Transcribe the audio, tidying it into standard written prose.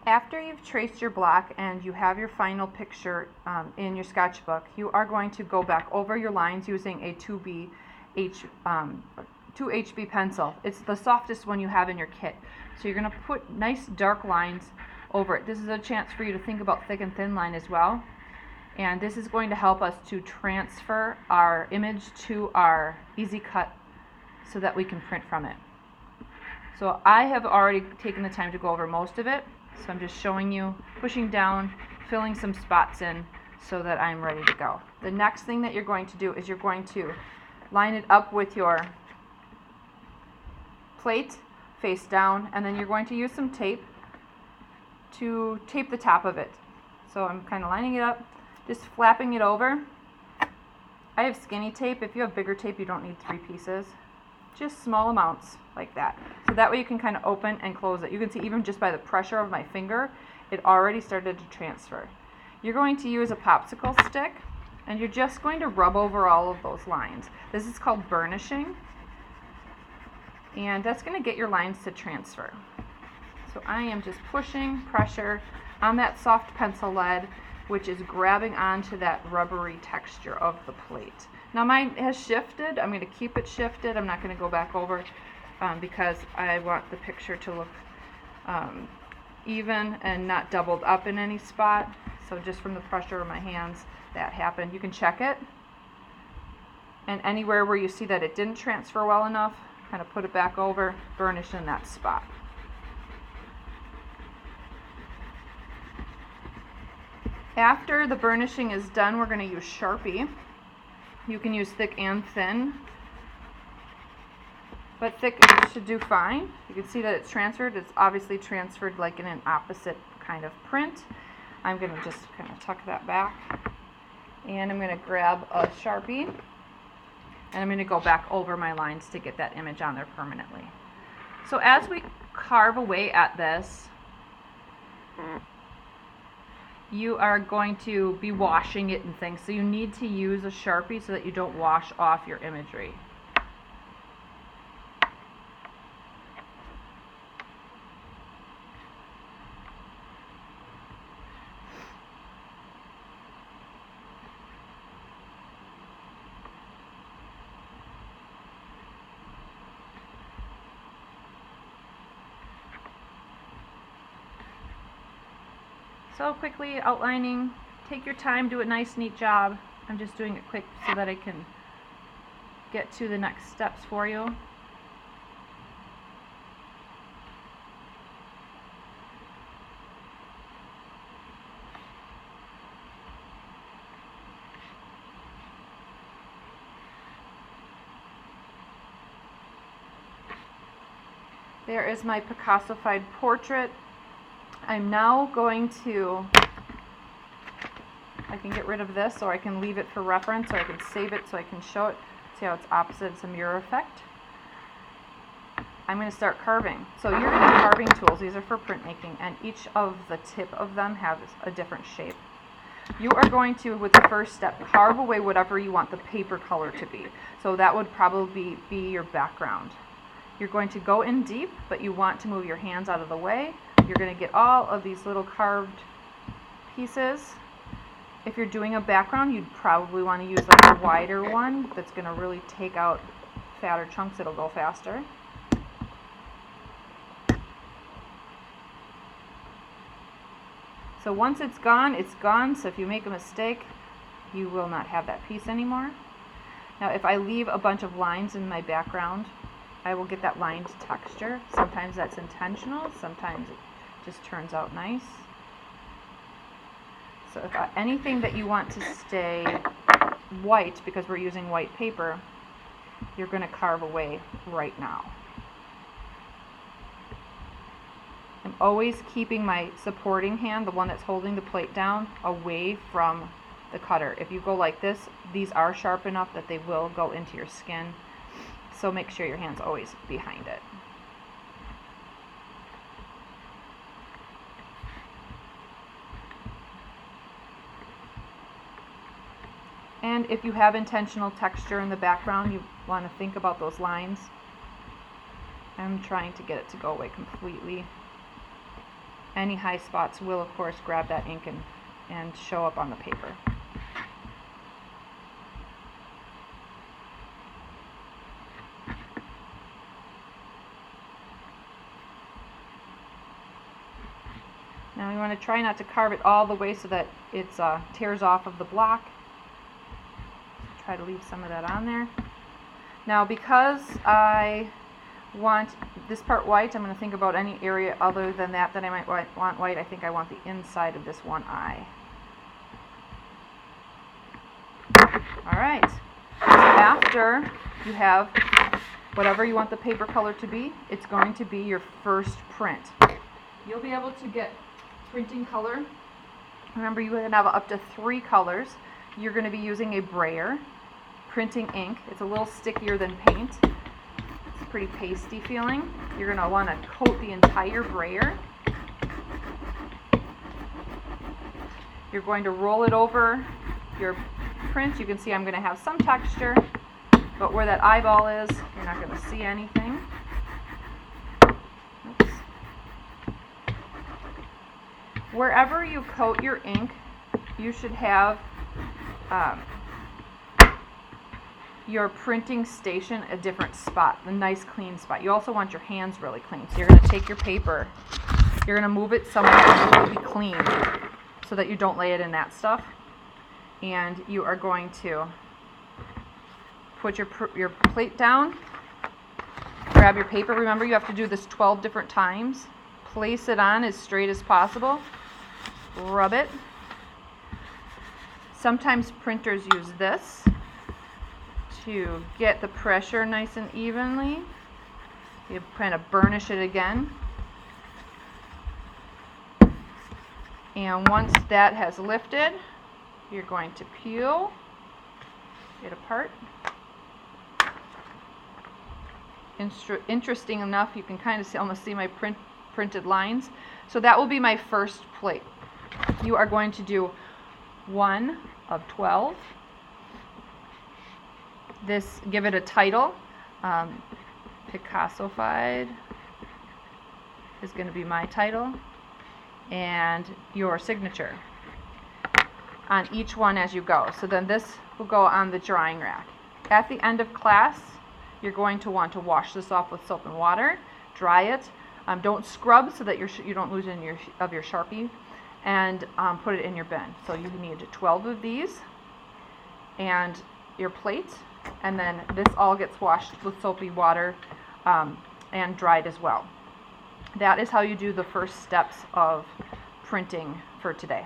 After you've traced your block and you have your final picture in your sketchbook, you are going to go back over your lines using a 2HB pencil. It's the softest one you have in your kit. So you're going to put nice dark lines over it. This is a chance for you to think about thick and thin line as well. And this is going to help us to transfer our image to our Easy Cut so that we can print from it. So I have already taken the time to go over most of it. So I'm just showing you, pushing down, filling some spots in so that I'm ready to go. The next thing that you're going to do is you're going to line it up with your plate face down, and then you're going to use some tape to tape the top of it. So I'm kind of lining it up, just flapping it over. I have skinny tape. If you have bigger tape, you don't need 3 pieces. Just small amounts like that. So that way you can kind of open and close it. You can see even just by the pressure of my finger, it already started to transfer. You're going to use a popsicle stick and you're just going to rub over all of those lines. This is called burnishing, and that's going to get your lines to transfer. So I am just pushing pressure on that soft pencil lead, which is grabbing onto that rubbery texture of the plate. Now mine has shifted. I'm going to keep it shifted. I'm not going to go back over because I want the picture to look even and not doubled up in any spot. So just from the pressure of my hands, that happened. You can check it. And anywhere where you see that it didn't transfer well enough, kind of put it back over, burnish in that spot. After the burnishing is done, we're going to use Sharpie. You can use thick and thin, but thick should do fine. You can see that it's transferred. It's obviously transferred like in an opposite kind of print. I'm going to just kind of tuck that back, and I'm going to grab a Sharpie, and I'm going to go back over my lines to get that image on there permanently. So as we carve away at this, you are going to be washing it and things, so you need to use a Sharpie so that you don't wash off your imagery. So quickly outlining, take your time, do a nice neat job. I'm just doing it quick so that I can get to the next steps for you. There is my Picasso-fied portrait. I'm now going to, I can get rid of this, or I can leave it for reference, or I can save it so I can show it. See how it's opposite, it's a mirror effect. I'm going to start carving. So you're going to have carving tools. These are for printmaking, and each of the tip of them has a different shape. You are going to, with the first step, carve away whatever you want the paper color to be. So that would probably be your background. You're going to go in deep, but you want to move your hands out of the way. You're going to get all of these little carved pieces. If you're doing a background, you'd probably want to use like a wider one that's going to really take out fatter chunks. It'll go faster. So once it's gone, it's gone. So if you make a mistake, you will not have that piece anymore. Now if I leave a bunch of lines in my background, I will get that lined texture. Sometimes that's intentional, sometimes it just turns out nice. So if anything that you want to stay white, because we're using white paper, you're going to carve away right now. I'm always keeping my supporting hand, the one that's holding the plate down, away from the cutter. If you go like this, these are sharp enough that they will go into your skin. So make sure your hand's always behind it. And if you have intentional texture in the background, you want to think about those lines. I'm trying to get it to go away completely. any high spots will of course grab that ink and show up on the paper. Now you want to try not to carve it all the way so that it tears off of the block. Try to leave some of that on there. Now because I want this part white, I'm going to think about any area other than that I might want white. I think I want the inside of this one eye. Alright, so after you have whatever you want the paper color to be, it's going to be your first print. You'll be able to get printing color. Remember, you can have up to 3 colors. You're going to be using a brayer, printing ink. It's a little stickier than paint. It's pretty pasty feeling. You're going to want to coat the entire brayer. You're going to roll it over your print. You can see I'm going to have some texture, but where that eyeball is, you're not going to see anything. Oops. Wherever you coat your ink, you should have your printing station a different spot, a nice clean spot. You also want your hands really clean. So you're going to take your paper, you're going to move it somewhere completely clean so that you don't lay it in that stuff. And you are going to put your plate down, grab your paper. Remember, you have to do this 12 different times. Place it on as straight as possible. Rub it. Sometimes printers use this to get the pressure nice and evenly. You kind of burnish it again. And once that has lifted, you're going to peel it apart. Interesting enough, you can kind of almost see my printed lines. So that will be my first plate. You are going to do 1 of 12. This, give it a title. Picasso-fied is going to be my title, and your signature on each one as you go. So then this will go on the drying rack. At the end of class, you're going to want to wash this off with soap and water, dry it. Don't scrub so that you don't lose any of your Sharpie, and put it in your bin. So you need 12 of these and your plate, and then this all gets washed with soapy water and dried as well. That is how you do the first steps of printing for today.